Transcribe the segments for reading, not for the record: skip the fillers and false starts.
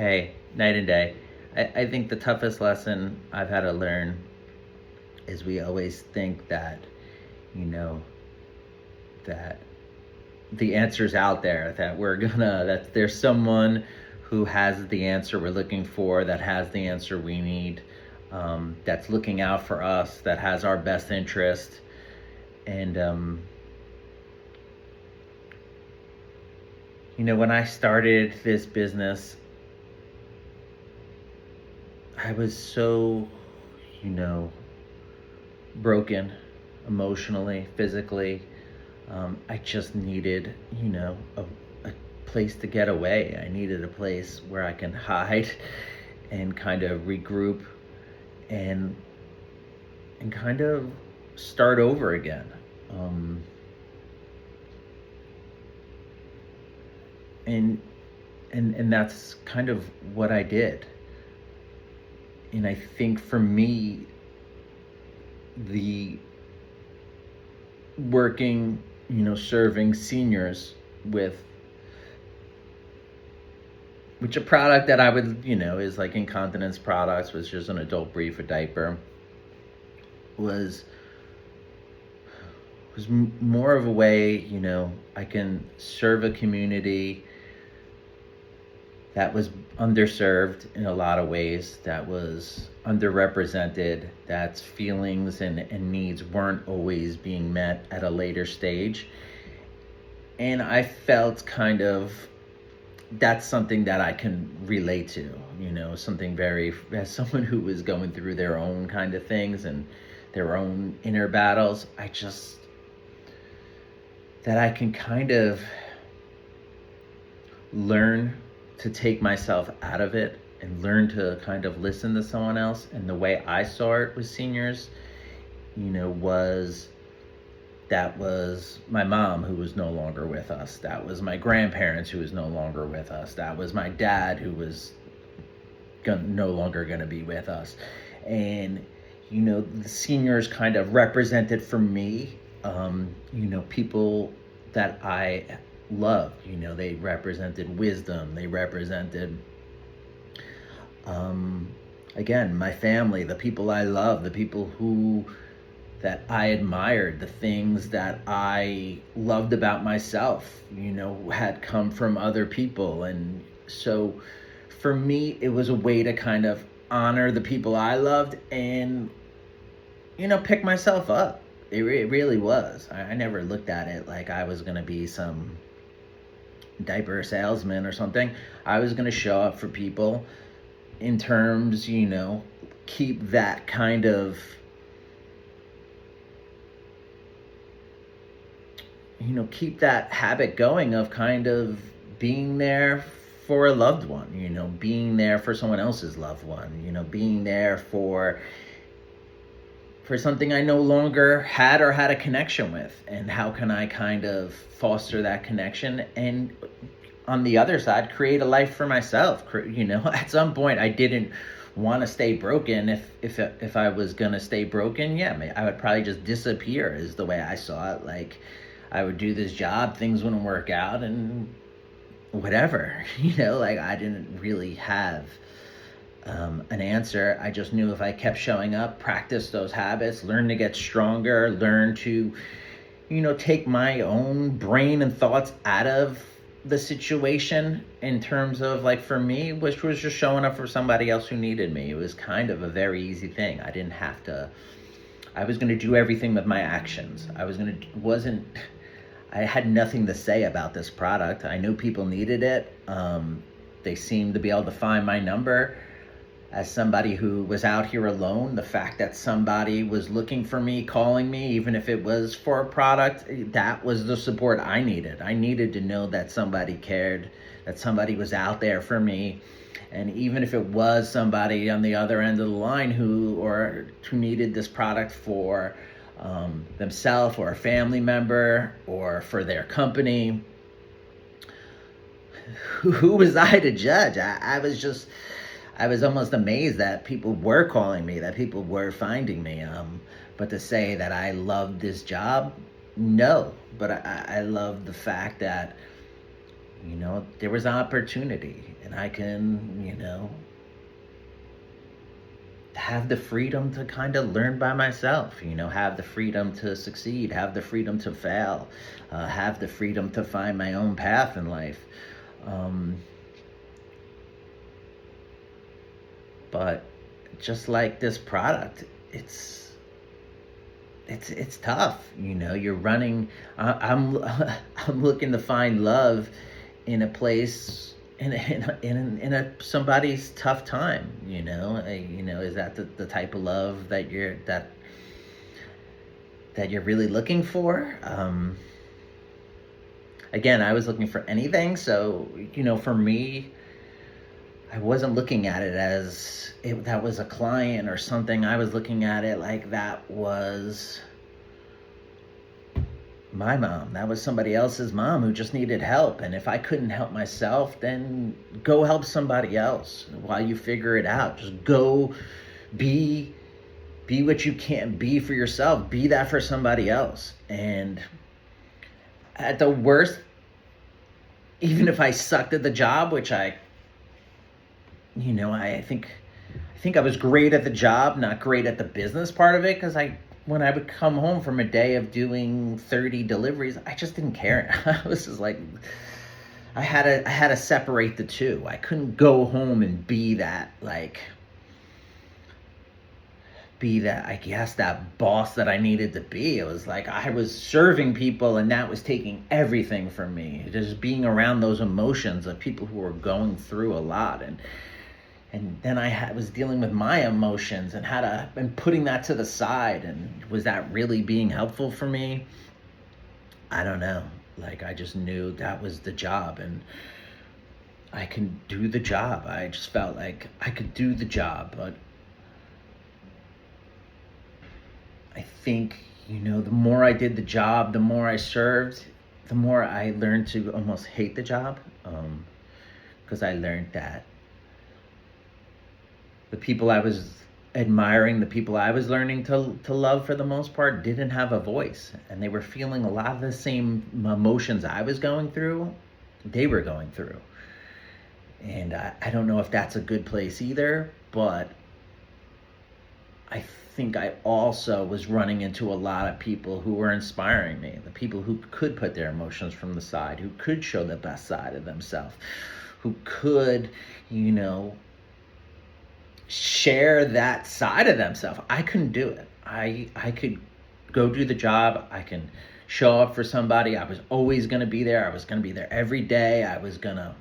Hey, night and day. I think the toughest lesson I've had to learn is we always think that, you know, that the answer's out there, that there's someone who has the answer we're looking for, that has the answer we need, that's looking out for us, that has our best interest. And, when I started this business, I was so, you know, broken emotionally, physically. I just needed, a place to get away. I needed a place where I can hide and kind of regroup and kind of start over again. Um, and and that's kind of what I did. And I think for me, the working, serving seniors with which a product that I would, is like incontinence products, which is an adult brief, a diaper, was more of a way, I can serve a community that was underserved in a lot of ways, that was underrepresented, that's feelings and needs weren't always being met at a later stage. And I felt kind of that's something that I can relate to, something very, as someone who was going through their own kind of things and their own inner battles, that I can kind of learn to take myself out of it and learn to kind of listen to someone else. And the way I saw it with seniors, was that was my mom who was no longer with us. That was my grandparents who was no longer with us. That was my dad who was no longer going to be with us. And, the seniors kind of represented for me, people that I loved. They represented wisdom. They represented, again, my family, the people I love, the people that I admired, the things that I loved about myself, had come from other people. And so for me, it was a way to kind of honor the people I loved and, pick myself up. It really was. I never looked at it like I was going to be some diaper salesman or something. I was going to show up for people in terms, keep that kind of, keep that habit going of kind of being there for a loved one, being there for someone else's loved one, being there for something I no longer had or had a connection with. And how can I kind of foster that connection and on the other side, create a life for myself. At some point I didn't want to stay broken. If I was going to stay broken, yeah, I would probably just disappear is the way I saw it. Like I would do this job, things wouldn't work out and whatever, like I didn't really have an answer. I just knew if I kept showing up, practice those habits, learn to get stronger, learn to, take my own brain and thoughts out of the situation in terms of like for me, which was just showing up for somebody else who needed me. It was kind of a very easy thing. I didn't have to, I was going to do everything with my actions. I had nothing to say about this product. I knew people needed it. They seemed to be able to find my number. As somebody who was out here alone, the fact that somebody was looking for me, calling me, even if it was for a product, that was the support I needed. I needed to know that somebody cared, that somebody was out there for me. And even if it was somebody on the other end of the line who needed this product for themselves or a family member or for their company, who was I to judge? I was almost amazed that people were calling me, that people were finding me. But to say that I loved this job, no. But I love the fact that There was opportunity, and I can, have the freedom to kind of learn by myself, have the freedom to succeed, have the freedom to fail, have the freedom to find my own path in life. Um, but just like this product, it's tough. You're running. I'm I'm looking to find love in a place, in a somebody's tough time. Is that the type of love that you're really looking for? Again, I was looking for anything. So for me, I wasn't looking at it as that was a client or something. I was looking at it like that was my mom. That was somebody else's mom who just needed help. And if I couldn't help myself, then go help somebody else while you figure it out. Just go be what you can't be for yourself. Be that for somebody else. And at the worst, even if I sucked at the job, which I think I was great at the job, not great at the business part of it, because when I would come home from a day of doing 30 deliveries, I just didn't care. I was just like, I had to separate the two. I couldn't go home and be that, I guess, that boss that I needed to be. It was like I was serving people, and that was taking everything from me. Just being around those emotions of people who were going through a lot, and then I was dealing with my emotions and putting that to the side. And was that really being helpful for me? I don't know. I just knew that was the job, and I can do the job. I just felt like I could do the job. But I think, the more I did the job, the more I served, the more I learned to almost hate the job. Because I learned that the people I was admiring, the people I was learning to love for the most part, didn't have a voice. And they were feeling a lot of the same emotions I was going through, they were going through. And I don't know if that's a good place either, but I think I also was running into a lot of people who were inspiring me, the people who could put their emotions from the side, who could show the best side of themselves, who could, share that side of themselves. I couldn't do it. I could go do the job. I can show up for somebody. I was always going to be there. I was going to be there every day. I was going to,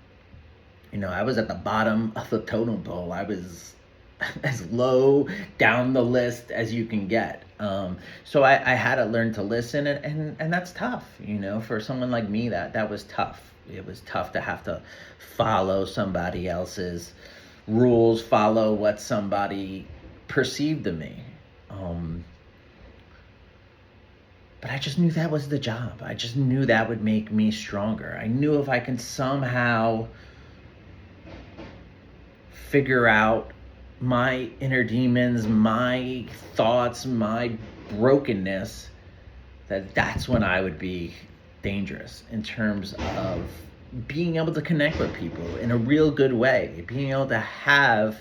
I was at the bottom of the totem pole. I was as low down the list as you can get. So I had to learn to listen, and that's tough, for someone like me. That was tough. It was tough to have to follow somebody else's rules, follow what somebody perceived of me. But I just knew that was the job. I just knew that would make me stronger. I knew if I can somehow figure out my inner demons, my thoughts, my brokenness, that's when I would be dangerous in terms of being able to connect with people in a real good way, being able to have,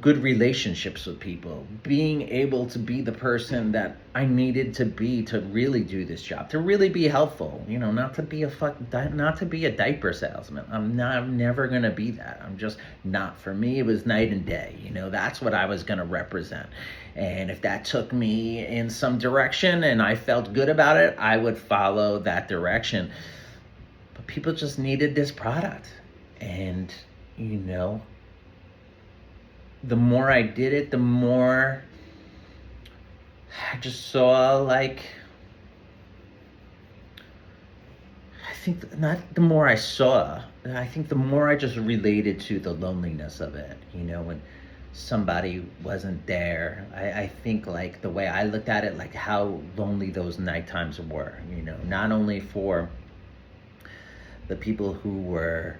good relationships with people, being able to be the person that I needed to be to really do this job, to really be helpful, not to be a diaper salesman. I'm never going to be that. I'm just not. For me, it was night and day. That's what I was going to represent. And if that took me in some direction and I felt good about it, I would follow that direction. But people just needed this product. And, the more I did it, the more I just saw, I think not the more I saw, I think the more I just related to the loneliness of it, when somebody wasn't there. I think the way I looked at it, how lonely those night times were, not only for the people who were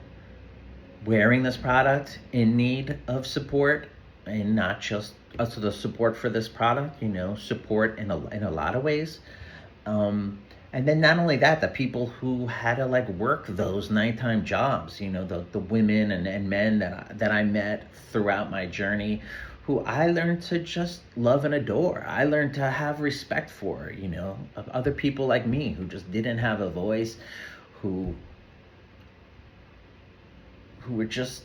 wearing this product in need of support, and not just the support for this product, support in a lot of ways, And then not only that, the people who had to like work those nighttime jobs, the women and men that I met throughout my journey, who I learned to just love and adore. I learned to have respect for, of other people like me who just didn't have a voice, who were just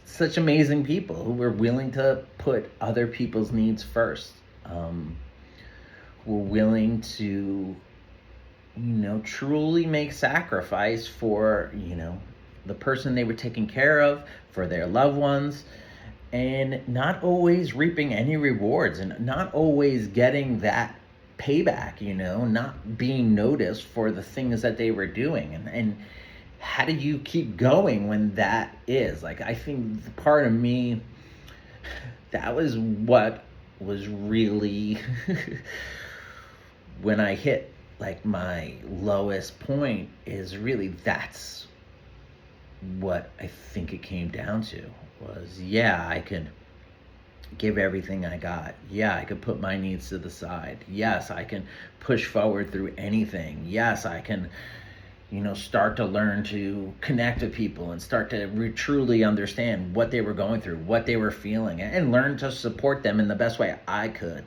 such amazing people who were willing to put other people's needs first. Were willing to, truly make sacrifice for, the person they were taking care of, for their loved ones, and not always reaping any rewards and not always getting that payback, not being noticed for the things that they were doing. And how do you keep going when that is? Like, I think the part of me, that was what was really when I hit like my lowest point, is really that's what I think it came down to. Was, yeah, I could give everything I got. Yeah, I could put my needs to the side. Yes, I can push forward through anything. Yes, I can, start to learn to connect with people and start to truly understand what they were going through, what they were feeling, and learn to support them in the best way I could.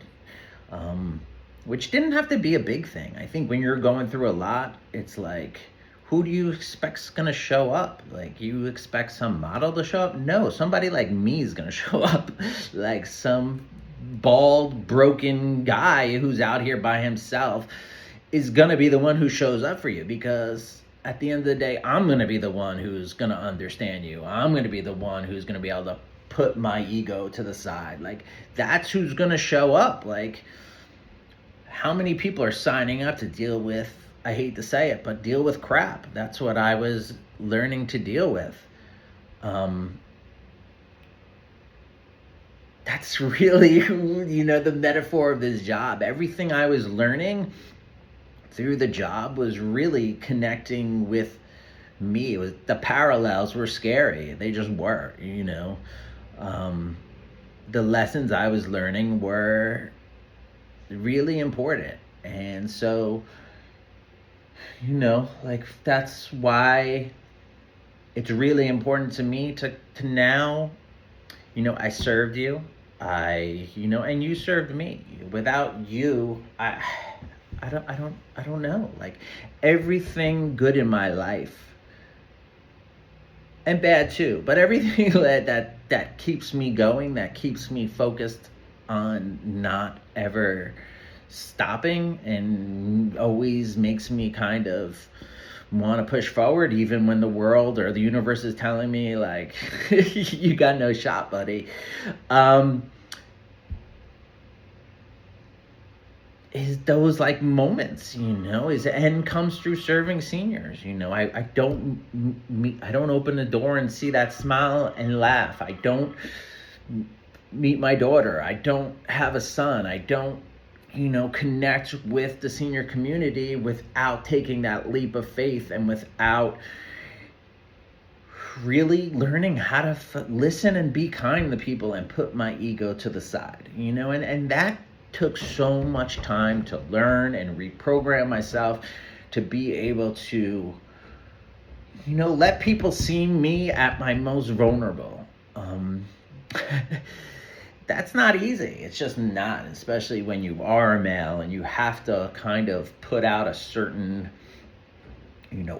Which didn't have to be a big thing. I think when you're going through a lot, it's like, who do you expect's gonna show up? Like, you expect some model to show up? No, somebody like me is gonna show up. Like some bald, broken guy who's out here by himself is gonna be the one who shows up for you, because at the end of the day, I'm gonna be the one who's gonna understand you. I'm gonna be the one who's gonna be able to put my ego to the side. Like, that's who's gonna show up. Like, how many people are signing up to deal with, I hate to say it, but deal with crap? That's what I was learning to deal with. That's really, the metaphor of this job. Everything I was learning through the job was really connecting with me. It was, the parallels were scary. They just were, the lessons I was learning were really important. And so, like, that's why it's really important to me to now, I served you, and you served me. Without you, I don't know. Like, everything good in my life, and bad too, but everything that keeps me going, that keeps me focused on not ever stopping, and always makes me kind of want to push forward, even when the world or the universe is telling me, like, you got no shot, buddy. Is those like moments, and comes through serving seniors. I don't open the door and see that smile and laugh. I don't meet my daughter. I don't have a son. I don't, connect with the senior community without taking that leap of faith, and without really learning how to listen and be kind to people and put my ego to the side, and that took so much time to learn and reprogram myself to be able to, let people see me at my most vulnerable. That's not easy. It's just not, especially when you are a male and you have to kind of put out a certain,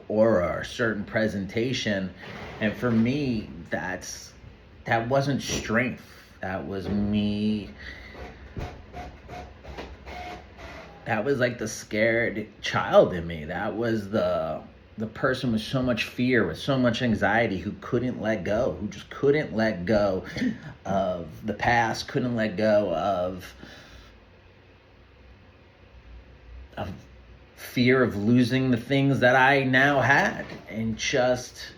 aura or certain presentation. And for me, that wasn't strength. That was me. That was like the scared child in me. That was the person with so much fear, with so much anxiety, who couldn't let go, who just couldn't let go of the past, couldn't let go of fear of losing the things that I now had, and just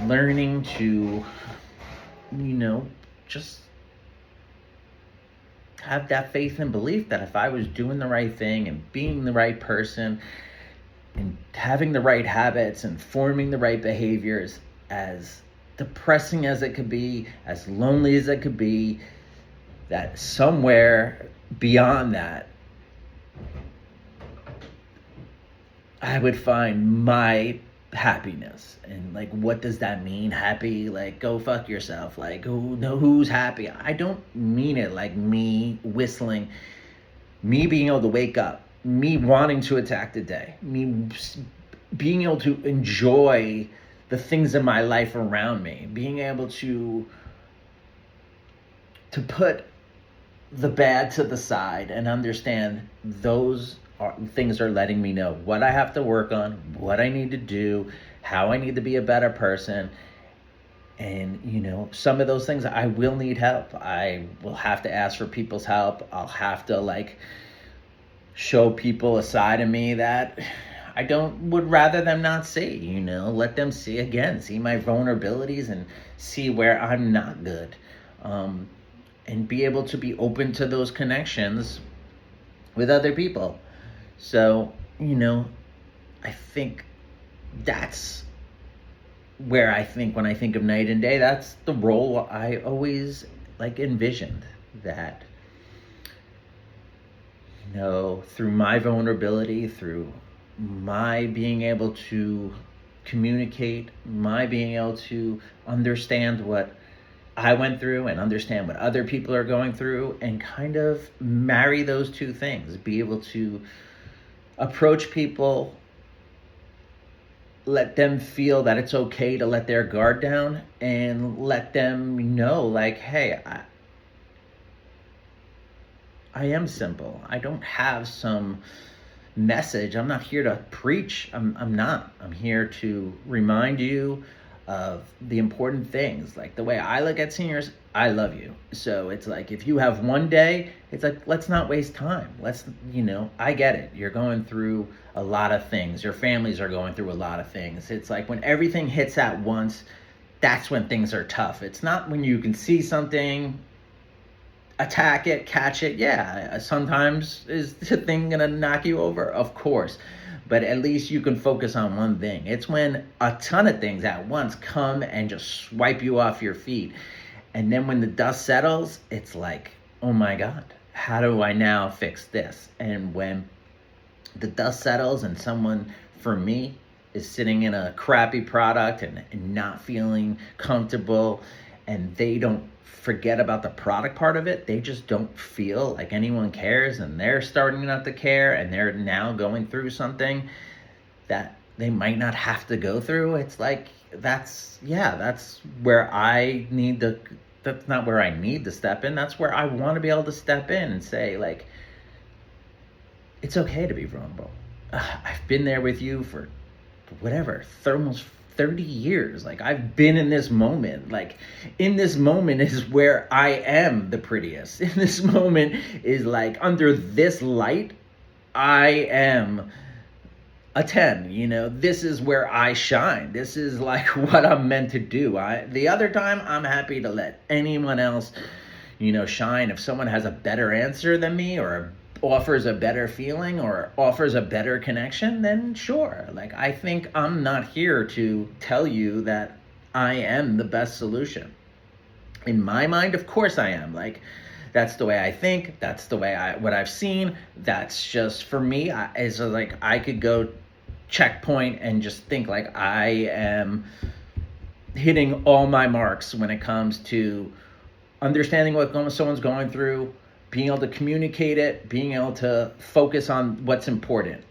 learning to, just have that faith and belief that if I was doing the right thing and being the right person and having the right habits and forming the right behaviors, as depressing as it could be, as lonely as it could be, that somewhere beyond that, I would find my happiness. And like, what does that mean? Happy? Like, go fuck yourself. Like, who's happy? I don't mean it like me whistling, me being able to wake up, me wanting to attack the day, me being able to enjoy the things in my life around me, being able to put the bad to the side and understand those things are letting me know what I have to work on, what I need to do, how I need to be a better person. And, some of those things I will need help. I will have to ask for people's help. I'll have to show people a side of me that I would rather them not see, let them see my vulnerabilities and see where I'm not good. And be able to be open to those connections with other people. So, I think that's where I think when I think of Night and Day, that's the role I always envisioned, that, through my vulnerability, through my being able to communicate, my being able to understand what I went through and understand what other people are going through, and kind of marry those two things, be able to approach people, let them feel that it's okay to let their guard down, and let them know, hey, I am simple. I don't have some message. I'm not here to preach. I'm not. I'm here to remind you of the important things. Like, the way I look at seniors, I love you. So it's if you have one day, it's let's not waste time. Let's, I get it. You're going through a lot of things. Your families are going through a lot of things. It's when everything hits at once, that's when things are tough. It's not when you can see something, attack it, catch it. Yeah, sometimes is the thing gonna knock you over? Of course. But at least you can focus on one thing. It's when a ton of things at once come and just swipe you off your feet. And then when the dust settles, it's oh my God, how do I now fix this? And when the dust settles and someone, for me, is sitting in a crappy product and not feeling comfortable, and they don't forget about the product part of it, they just don't feel like anyone cares, and they're starting not to care, and they're now going through something that they might not have to go through. It's that's where I need to, that's not where I need to step in. That's where I want to be able to step in and say, it's okay to be vulnerable. I've been there with you for whatever, almost 30 years. I've been in this moment. In this moment is where I am the prettiest. In this moment is under this light, I am a 10. This is where I shine. This is what I'm meant to do. The other time, I'm happy to let anyone else, shine. If someone has a better answer than me, or offers a better feeling, or offers a better connection, then sure. I think I'm not here to tell you that I am the best solution. In my mind, of course I am. That's the way I think. That's the way what I've seen. That's just, for me, I could go checkpoint and just think I am hitting all my marks when it comes to understanding what someone's going through, being able to communicate it, being able to focus on what's important.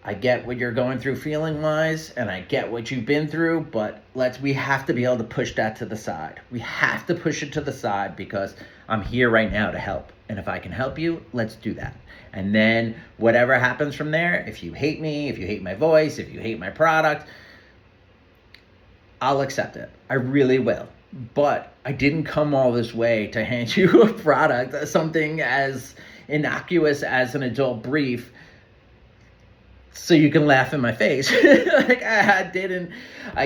I get what you're going through feeling wise, and I get what you've been through, but we have to be able to push that to the side. We have to push it to the side, because I'm here right now to help. And if I can help you, let's do that. And then whatever happens from there, if you hate me, if you hate my voice, if you hate my product, I'll accept it. I really will. But I didn't come all this way to hand you a product, something as innocuous as an adult brief, so you can laugh in my face. I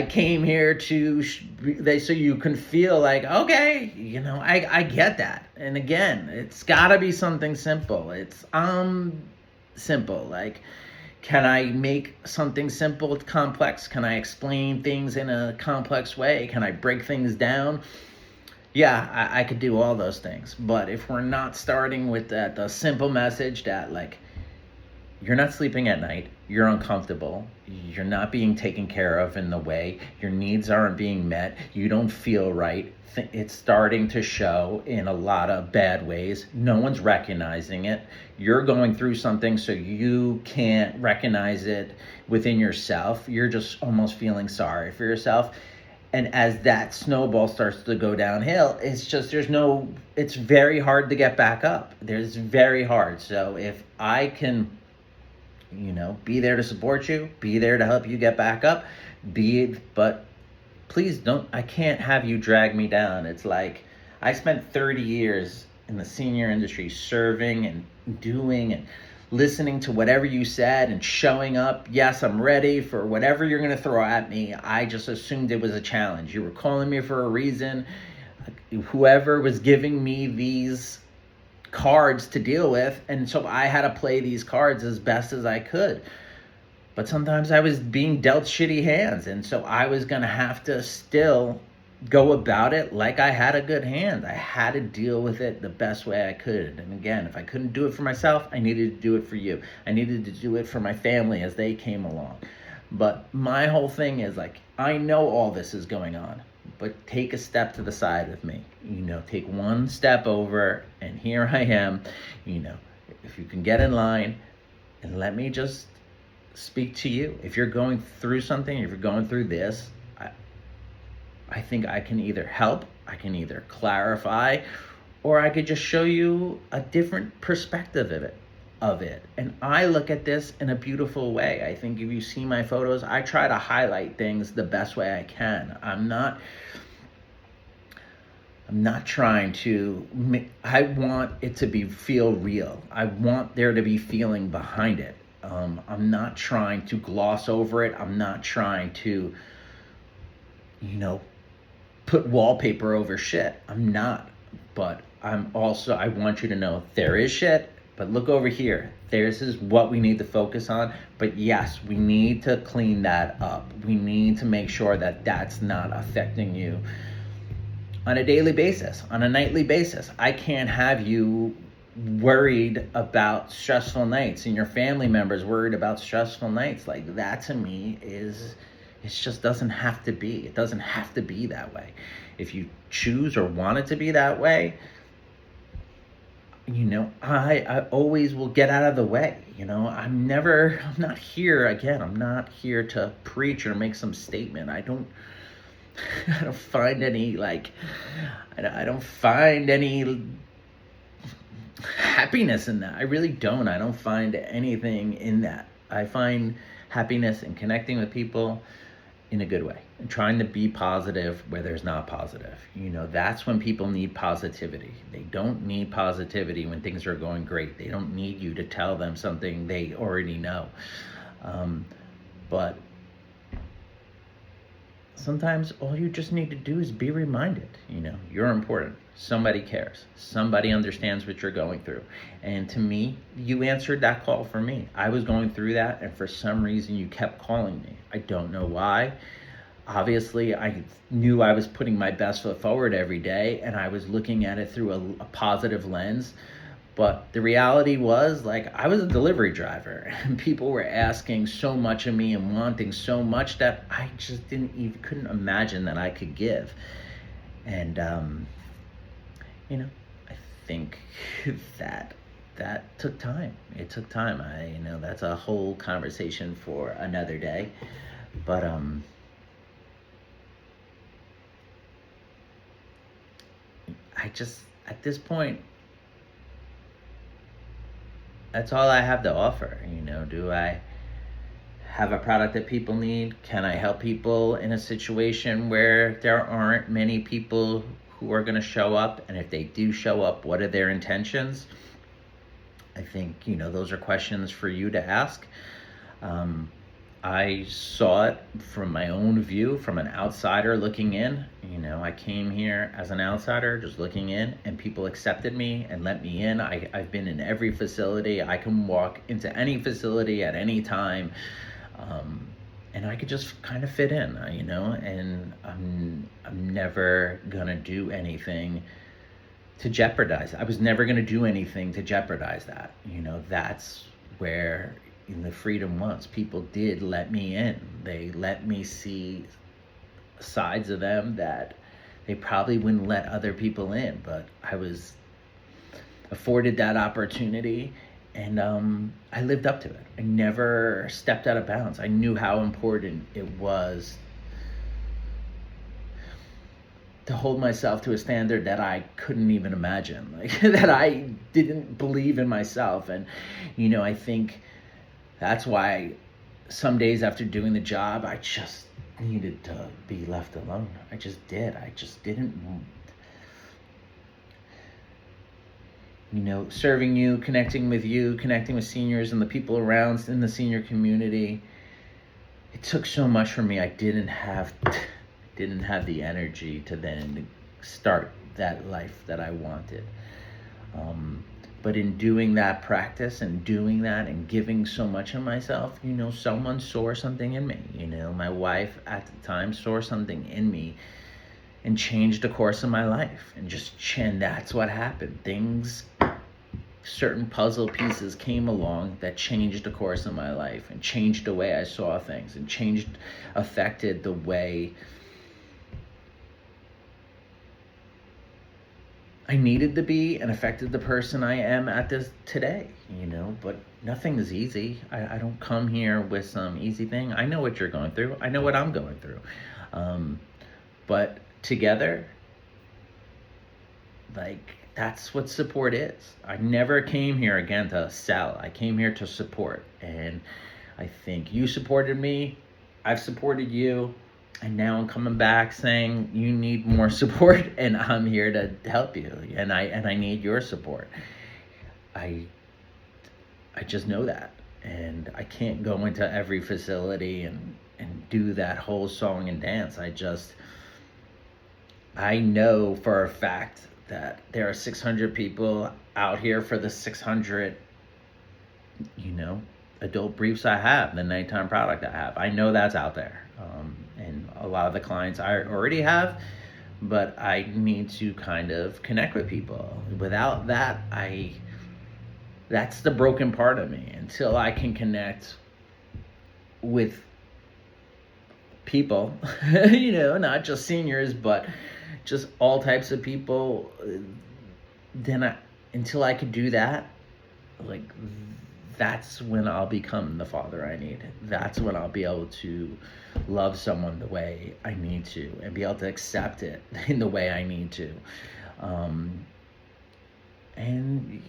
came here to, so you can feel okay, I get that. And again, it's gotta be something simple. It's, simple. Can I make something simple complex? Can I explain things in a complex way? Can I break things down? Yeah, I could do all those things. But if we're not starting with the simple message that, like, you're not sleeping at night, you're uncomfortable, you're not being taken care of in the way, your needs aren't being met, you don't feel right, it's starting to show in a lot of bad ways. No one's recognizing it. You're going through something, so you can't recognize it within yourself. You're just almost feeling sorry for yourself. And as that snowball starts to go downhill, it's just, it's very hard to get back up. There's very hard. So if I can, be there to support you, be there to help you get back up, but please don't, I can't have you drag me down. It's like, I spent 30 years in the senior industry serving and doing and listening to whatever you said and showing up. Yes, I'm ready for whatever you're going to throw at me. I just assumed it was a challenge. You were calling me for a reason. Whoever was giving me these cards to deal with, and so I had to play these cards as best as I could. But sometimes I was being dealt shitty hands, and so I was going to have to still go about it like I had a good hand. I had to deal with it the best way I could. And again, if I couldn't do it for myself, I needed to do it for you. I needed to do it for my family as they came along. But my whole thing is, like, I know all this is going on, but take a step to the side with me. Take one step over, and here I am. If you can get in line and let me just speak to you. If you're going through something, if you're going through this, I think I can either help, I can either clarify, or I could just show you a different perspective of it. And I look at this in a beautiful way. I think if you see my photos, I try to highlight things the best way I can. I'm not trying to, I want it to feel real. I want there to be feeling behind it. I'm not trying to gloss over it. I'm not trying to, put wallpaper over shit. I'm not. But I want you to know there is shit, but look over here. This is what we need to focus on. But yes, we need to clean that up. We need to make sure that that's not affecting you on a daily basis, on a nightly basis. I can't have you worried about stressful nights and your family members worried about stressful nights. Like, that to me it just doesn't have to be. It doesn't have to be that way. If you choose or want it to be that way, I always will get out of the way. I'm not here, again, I'm not here to preach or make some statement. I don't find any, I don't find any happiness in that. I really don't. I don't find anything in that. I find happiness in connecting with people in a good way and trying to be positive where there's not positive. That's when people need positivity. They don't need positivity when things are going great. They don't need you to tell them something they already know. But sometimes all you just need to do is be reminded, you're important. Somebody cares. Somebody understands what you're going through. And to me, you answered that call for me. I was going through that, and for some reason you kept calling me. I don't know why. Obviously, I knew I was putting my best foot forward every day, and I was looking at it through a positive lens. But the reality was, I was a delivery driver, and people were asking so much of me and wanting so much that I just couldn't imagine that I could give. And, I think that took time. It took time. That's a whole conversation for another day. But, at this point, that's all I have to offer. Do I have a product that people need? Can I help people in a situation where there aren't many people who are going to show up? And if they do show up, what are their intentions? I think, those are questions for you to ask. I saw it from my own view, from an outsider looking in. I came here as an outsider, just looking in, and people accepted me and let me in. I've been in every facility. I can walk into any facility at any time. and I could just kind of fit in, and I'm never gonna do anything to jeopardize. I was never gonna do anything to jeopardize that. That's where the freedom was. People did let me in. They let me see sides of them that they probably wouldn't let other people in, but I was afforded that opportunity, and I lived up to it. I never stepped out of bounds. I knew how important it was to hold myself to a standard that I couldn't even imagine, like that I didn't believe in myself. And I think that's why some days after doing the job, I just needed to be left alone. I just did. I just didn't. Serving you, connecting with seniors and the people around in the senior community. It took so much from me. I didn't have the energy to then start that life that I wanted. But in doing that practice and doing that and giving so much of myself, someone saw something in me. My wife at the time saw something in me and changed the course of my life. And that's what happened. Certain puzzle pieces came along that changed the course of my life and changed the way I saw things and affected the way I needed to be and affected the person I am at this today, but nothing is easy. I don't come here with some easy thing. I know what you're going through. I know what I'm going through. But together, that's what support is. I never came here again to sell. I came here to support. And I think you supported me. I've supported you. And now I'm coming back saying you need more support, and I'm here to help you. And I need your support. I just know that. And I can't go into every facility and do that whole song and dance. I know for a fact that there are 600 people out here for the 600, adult briefs I have, the nighttime product I have. I know that's out there. And a lot of the clients I already have, but I need to kind of connect with people. Without that, that's the broken part of me. Until I can connect with people, not just seniors, but just all types of people, until I could do that, that's when I'll become the father I need. That's when I'll be able to love someone the way I need to and be able to accept it in the way I need to. And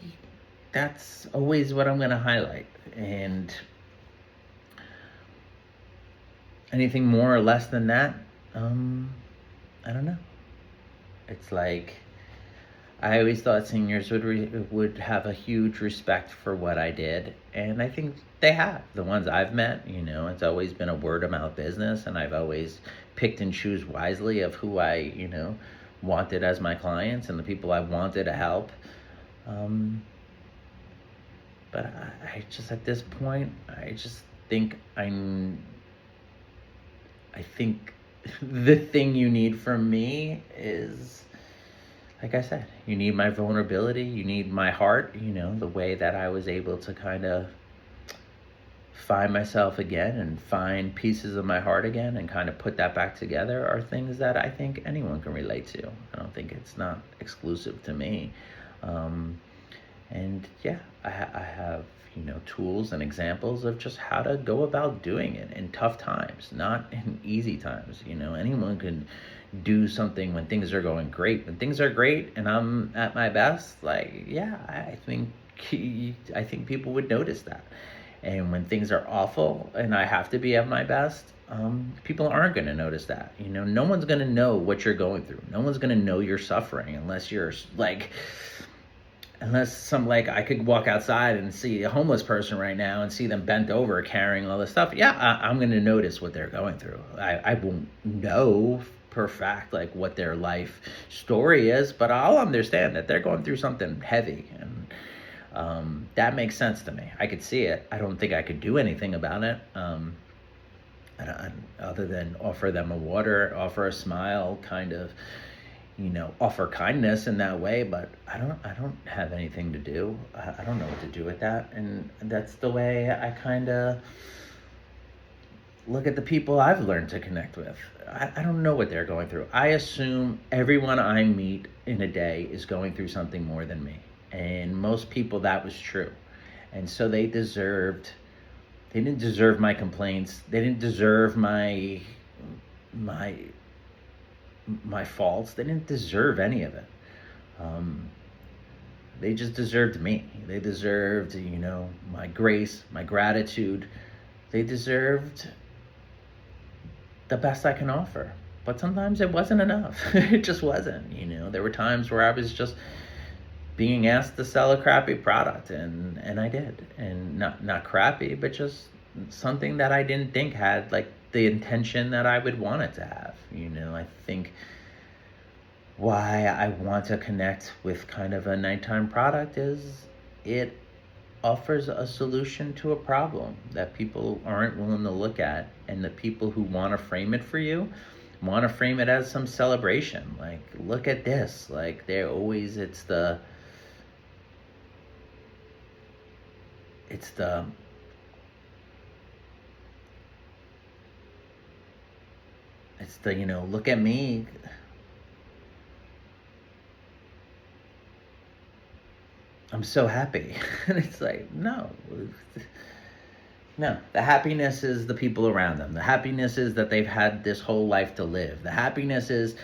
that's always what I'm going to highlight. And anything more or less than that, I don't know. It's like, I always thought seniors would have a huge respect for what I did, and I think they have. The ones I've met, it's always been a word of mouth business, and I've always picked and choose wisely of who I, wanted as my clients and the people I wanted to help. But I just, at this point, I just think I think the thing you need from me is, like I said, you need my vulnerability, you need my heart, the way that I was able to kind of find myself again and find pieces of my heart again and kind of put that back together are things that I think anyone can relate to. I don't think it's not exclusive to me. And yeah, I have, tools and examples of just how to go about doing it in tough times, not in easy times. Anyone can do something when things are going great. When things are great and I'm at my best, I think people would notice that. And when things are awful and I have to be at my best, people aren't going to notice that. No one's going to know what you're going through. No one's going to know you're suffering unless you're I could walk outside and see a homeless person right now and see them bent over carrying all this stuff. Yeah, I'm going to notice what they're going through. I won't know per fact what their life story is, but I'll understand that they're going through something heavy, and that makes sense to me. I could see it. I don't think I could do anything about it. I done other than offer them a water, offer a smile, kind of, offer kindness in that way. But I don't have anything to do. I don't know what to do with that. And that's the way I kind of look at the people I've learned to connect with. I don't know what they're going through. I assume everyone I meet in a day is going through something more than me. And most people, that was true. And so they didn't deserve my complaints. They didn't deserve my my faults. They didn't deserve any of it. Um, they just deserved me. They deserved, my grace, my gratitude. They deserved the best I can offer. But sometimes it wasn't enough. It just wasn't. There were times where I was just being asked to sell a crappy product, and I did. And not crappy, but just something that I didn't think had like the intention that I would want it to have. I think why I want to connect with kind of a nighttime product is it offers a solution to a problem that people aren't willing to look at, and the people who want to frame it for you want to frame it as some celebration, like, look at this. Like, they're always, it's the look at me. I'm so happy. And it's like, no. No, the happiness is the people around them. The happiness is that they've had this whole life to live. The happiness is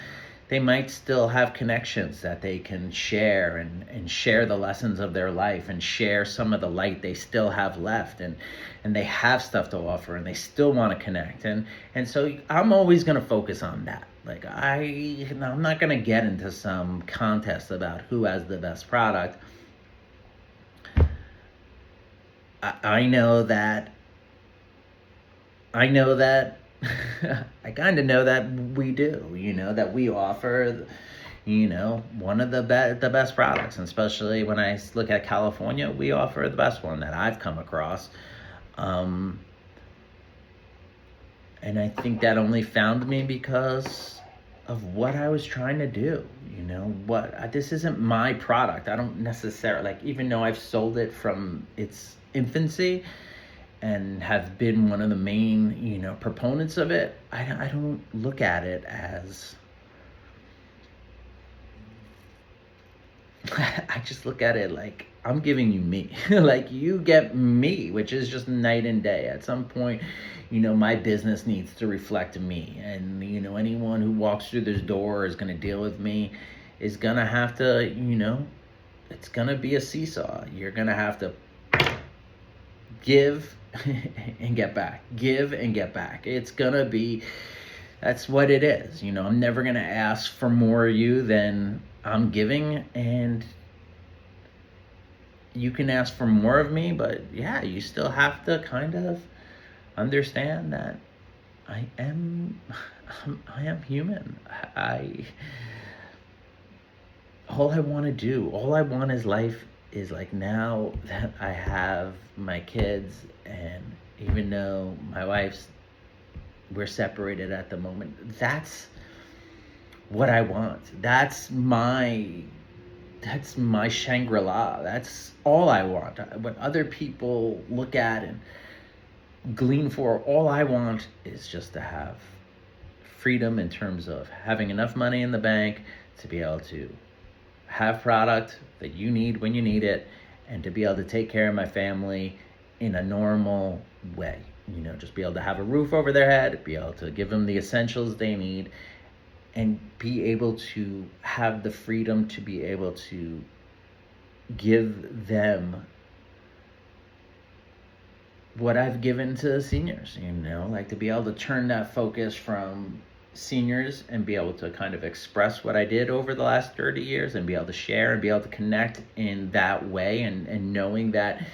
they might still have connections that they can share, and share the lessons of their life, and share some of the light they still have left, and they have stuff to offer, and they still want to connect. And so I'm always going to focus on that. Like, I'm not going to get into some contest about who has the best product. I know that I kind of know that we do, that we offer, one of the best products. And especially when I look at California, we offer the best one that I've come across. And I think that only found me because of what I was trying to do. This isn't my product. I don't necessarily, like, even though I've sold it from its infancy and have been one of the main, proponents of it, I don't look at it as, I just look at it like, I'm giving you me. Like, you get me, which is just night and day. At some point, my business needs to reflect me. And, anyone who walks through this door is going to deal with me is going to have to, it's going to be a seesaw. You're going to have to give and get back. Give and get back. It's going to be, that's what it is. I'm never going to ask for more of you than I'm giving, and you can ask for more of me, but yeah, you still have to kind of understand that I am human. All I want is life is like, now that I have my kids, and even though we're separated at the moment, that's what I want. That's my Shangri-La. That's all I want. What other people look at and glean for, all I want is just to have freedom in terms of having enough money in the bank to be able to have product that you need when you need it, and to be able to take care of my family in a normal way. Just be able to have a roof over their head, be able to give them the essentials they need, and be able to have the freedom to be able to give them what I've given to seniors, like, to be able to turn that focus from seniors and be able to kind of express what I did over the last 30 years, and be able to share and be able to connect in that way, and knowing that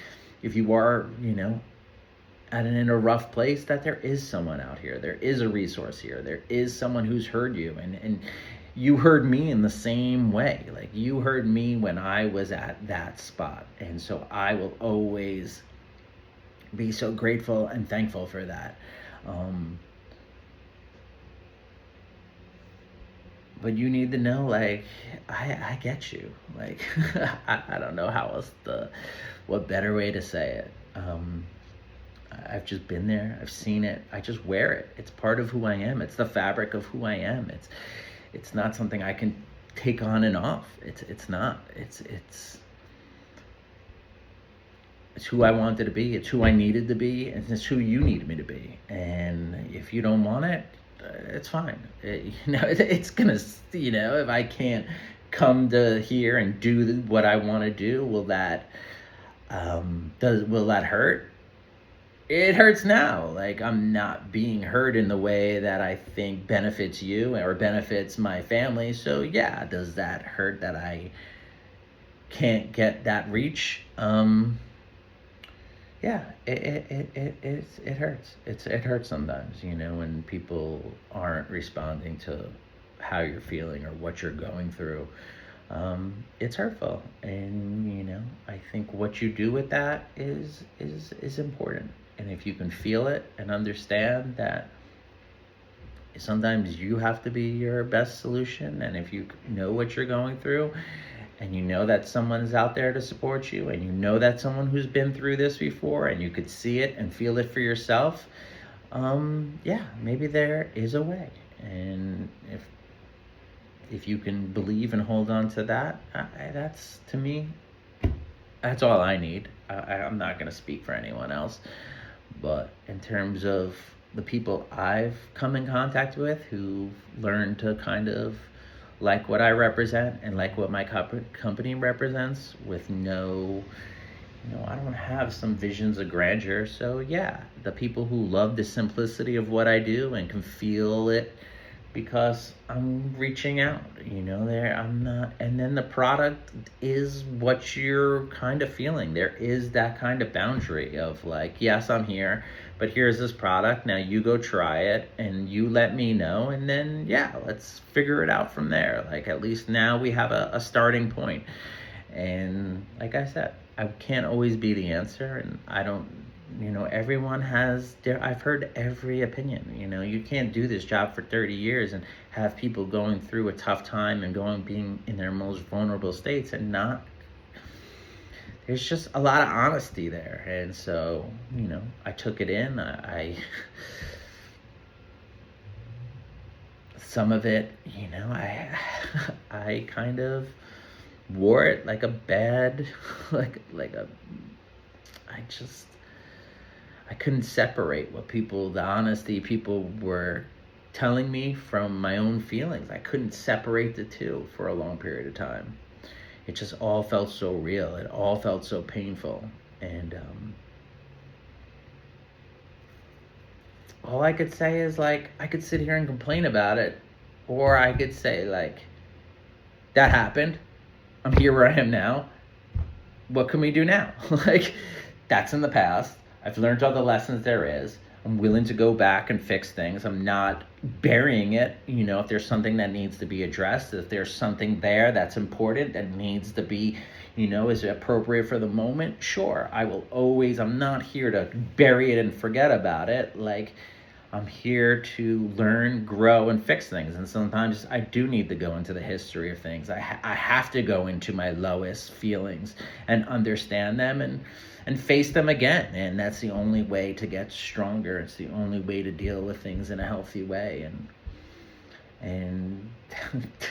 if you are, in a rough place, that there is someone out here, there is a resource here, there is someone who's heard you, and you heard me in the same way. Like, you heard me when I was at that spot, and so I will always be so grateful and thankful for that. but you need to know, like, I get you. Like, I don't know how else what better way to say it. I've just been there. I've seen it. I just wear it. It's part of who I am. It's the fabric of who I am. It's not something I can take on and off. It's not. It's who I wanted to be. It's who I needed to be. And it's who you needed me to be. And if you don't want it, it's fine. It's gonna, if I can't come to here and do what I want to do, will that hurt? It hurts now. Like, I'm not being hurt in the way that I think benefits you or benefits my family. So yeah, does that hurt that I can't get that reach? Yeah, it hurts. It hurts sometimes, when people aren't responding to how you're feeling or what you're going through. It's hurtful, and I think what you do with that is important. And if you can feel it and understand that sometimes you have to be your best solution, and if you know what you're going through, and you know that someone's out there to support you, and you know that someone who's been through this before, and you could see it and feel it for yourself, yeah, maybe there is a way. And if you can believe and hold on to that, that's, to me, that's all I need. I'm not going to speak for anyone else, but in terms of the people I've come in contact with who learned to kind of like what I represent and like what my company represents, with no, I don't have some visions of grandeur. So yeah, the people who love the simplicity of what I do and can feel it because I'm reaching out, I'm not, and then the product is what you're kind of feeling. There is that kind of boundary of like, yes, I'm here, but here's this product. Now you go try it and you let me know. And then, yeah, let's figure it out from there. Like, at least now we have a starting point. And like I said, I can't always be the answer, and I don't, everyone has I've heard every opinion. You can't do this job for 30 years and have people going through a tough time and being in their most vulnerable states and not, there's just a lot of honesty there. And so, I took it in. Some of it, I kind of wore it like a bad, I couldn't separate the honesty people were telling me from my own feelings. I couldn't separate the two for a long period of time. It just all felt so real. It all felt so painful. And all I could say is, like, I could sit here and complain about it, or I could say, like, that happened. I'm here where I am now. What can we do now? Like, that's in the past. I've learned all the lessons there is. I'm willing to go back and fix things. I'm not burying it. If there's something that needs to be addressed, if there's something there that's important that needs to be, is appropriate for the moment, sure, I will always, I'm not here to bury it and forget about it. Like, I'm here to learn, grow, and fix things. And sometimes I do need to go into the history of things. I have to go into my lowest feelings and understand them and face them again. And that's the only way to get stronger. It's the only way to deal with things in a healthy way. And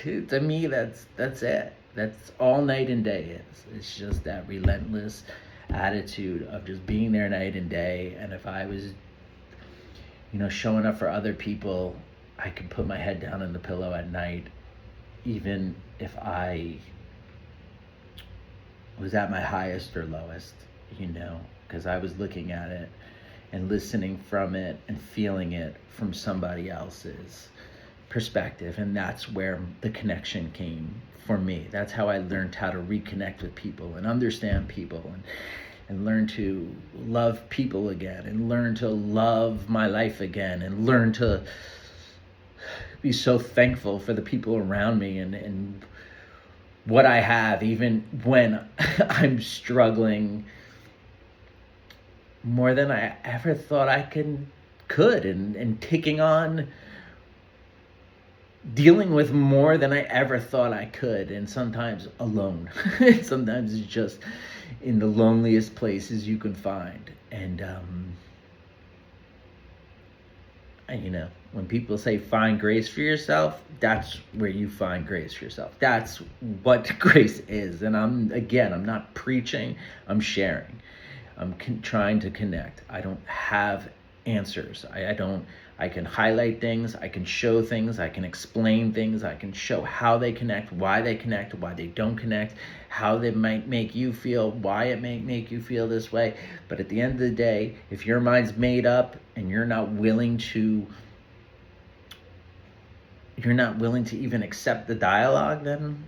to me, that's it. That's all Night and Day is. It's just that relentless attitude of just being there night and day. And if I was showing up for other people, I could put my head down in the pillow at night, even if I was at my highest or lowest, because I was looking at it and listening from it and feeling it from somebody else's perspective. And that's where the connection came for me. That's how I learned how to reconnect with people and understand people and learn to love people again, and learn to love my life again, and learn to be so thankful for the people around me and what I have, even when I'm struggling more than I ever thought I could, and taking on dealing with more than I ever thought I could, and sometimes alone. Sometimes it's just in the loneliest places you can find. And you know, when people say find grace for yourself, that's where you find grace for yourself. That's what grace is. And I'm not preaching, I'm sharing. I'm trying to connect. I don't have answers. I don't. I can highlight things. I can show things. I can explain things. I can show how they connect, why they don't connect, how they might make you feel, why it may make you feel this way. But at the end of the day, if your mind's made up and you're not willing to even accept the dialogue, then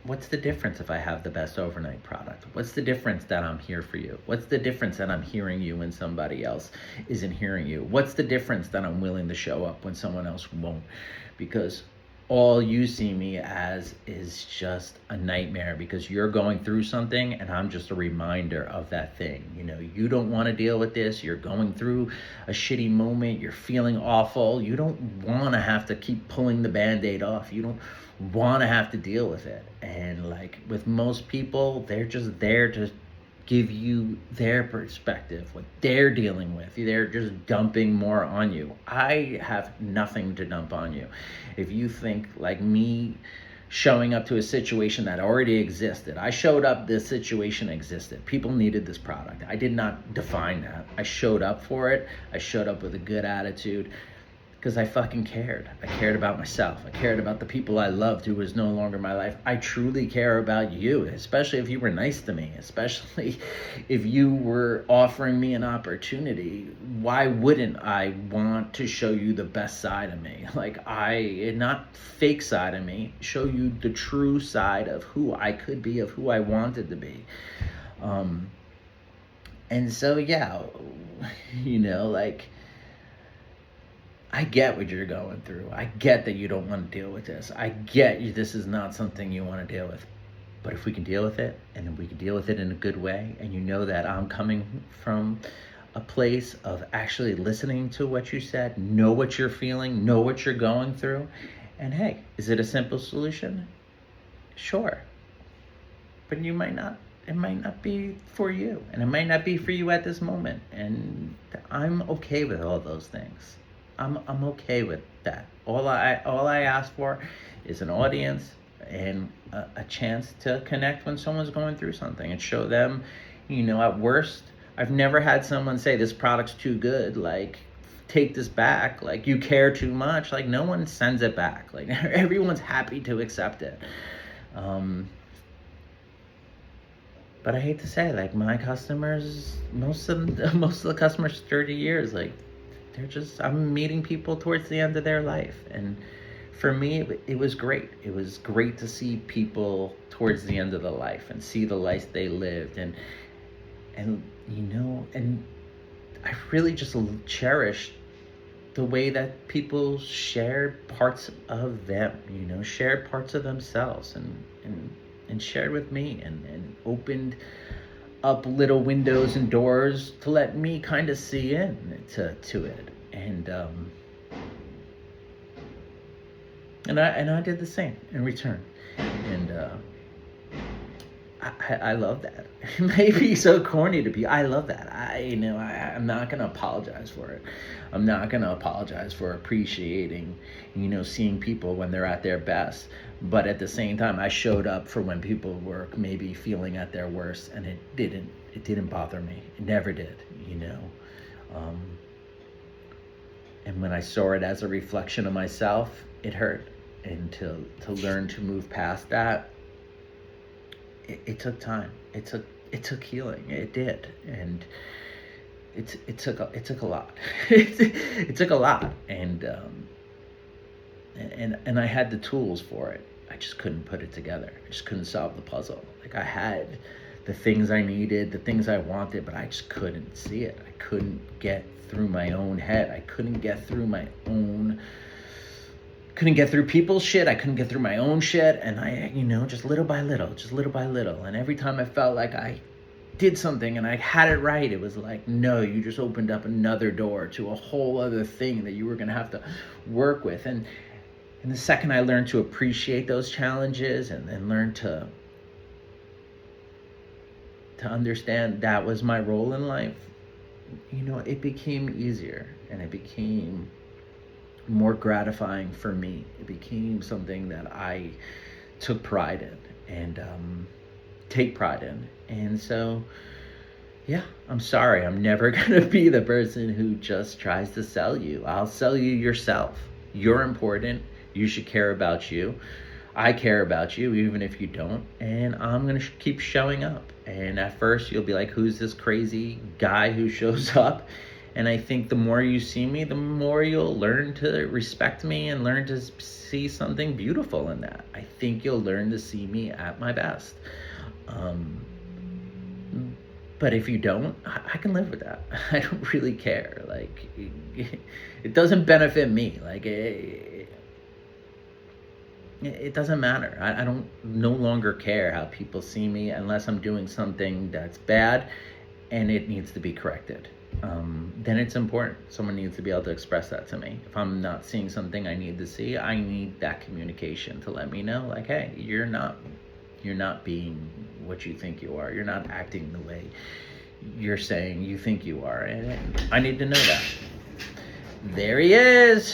what's the difference if I have the best overnight product? What's the difference that I'm here for you? What's the difference that I'm hearing you when somebody else isn't hearing you? What's the difference that I'm willing to show up when someone else won't? Because all you see me as is just a nightmare, because you're going through something and I'm just a reminder of that thing. You know, you don't want to deal with this. You're going through a shitty moment. You're feeling awful. You don't want to have to keep pulling the Band-Aid off. You don't want to have to deal with it. And like with most people, they're just there to give you their perspective, what they're dealing with. They're just dumping more on you. I have nothing to dump on you. If you think like me showing up to a situation that already existed, I showed up, this situation existed. People needed this product. I did not define that. I showed up for it. I showed up with a good attitude because I fucking cared. I cared about myself. I cared about the people I loved who was no longer in my life. I truly care about you, especially if you were nice to me, especially if you were offering me an opportunity. Why wouldn't I want to show you the best side of me? Like, not fake side of me, show you the true side of who I could be, of who I wanted to be. And so, yeah, you know, like, I get what you're going through. I get that you don't want to deal with this. I get you, this is not something you want to deal with. But if we can deal with it, and if we can deal with it in a good way, and you know that I'm coming from a place of actually listening to what you said, know what you're feeling, know what you're going through, and hey, is it a simple solution? Sure. But it might not be for you, and it might not be for you at this moment. And I'm okay with all those things. I'm okay with that. All I ask for is an audience and a chance to connect when someone's going through something, and show them, you know, at worst, I've never had someone say this product's too good, like take this back, like you care too much. Like no one sends it back. Like everyone's happy to accept it. But I hate to say, like my customers, most of the customers 30 years, like I'm meeting people towards the end of their life. And for me, it was great. It was great to see people towards the end of the life and see the life they lived. And you know, and I really just cherished the way that people shared parts of them, you know, shared parts of themselves and shared with me and opened up little windows and doors to let me kind of see in to it. And I did the same in return. And I love that. It may be so corny to be. I love that. I'm not gonna apologize for it. I'm not gonna apologize for appreciating, you know, seeing people when they're at their best. But at the same time, I showed up for when people were maybe feeling at their worst, and it didn't bother me. It never did, you know. And when I saw it as a reflection of myself, it hurt. And to learn to move past that, it took time. It took healing. It did. And it took a lot. It took a lot. And I had the tools for it. I just couldn't put it together. I just couldn't solve the puzzle. Like I had the things I needed, the things I wanted, but I just couldn't see it. I couldn't get through my own head. I couldn't get through people's shit. I couldn't get through my own shit. And I, you know, just little by little. And every time I felt like I did something and I had it right, it was like, no, you just opened up another door to a whole other thing that you were going to have to work with. And And the second I learned to appreciate those challenges and learn to understand that was my role in life, it became easier, and it became more gratifying for me. It became something that I took pride in and take pride in. And so, yeah, I'm sorry. I'm never going to be the person who just tries to sell you. I'll sell you yourself. You're important. You should care about you. I care about you, even if you don't. And I'm going to keep showing up. And at first, you'll be like, who's this crazy guy who shows up? And I think the more you see me, the more you'll learn to respect me and learn to see something beautiful in that. I think you'll learn to see me at my best. But if you don't, I can live with that. I don't really care. Like, it doesn't benefit me. Like, it doesn't matter. I don't no longer care how people see me unless I'm doing something that's bad and it needs to be corrected. Then it's important. Someone needs to be able to express that to me. If I'm not seeing something I need to see, I need that communication to let me know, like, hey, you're not being what you think you are. You're not acting the way you're saying you think you are. And I need to know that. There he is.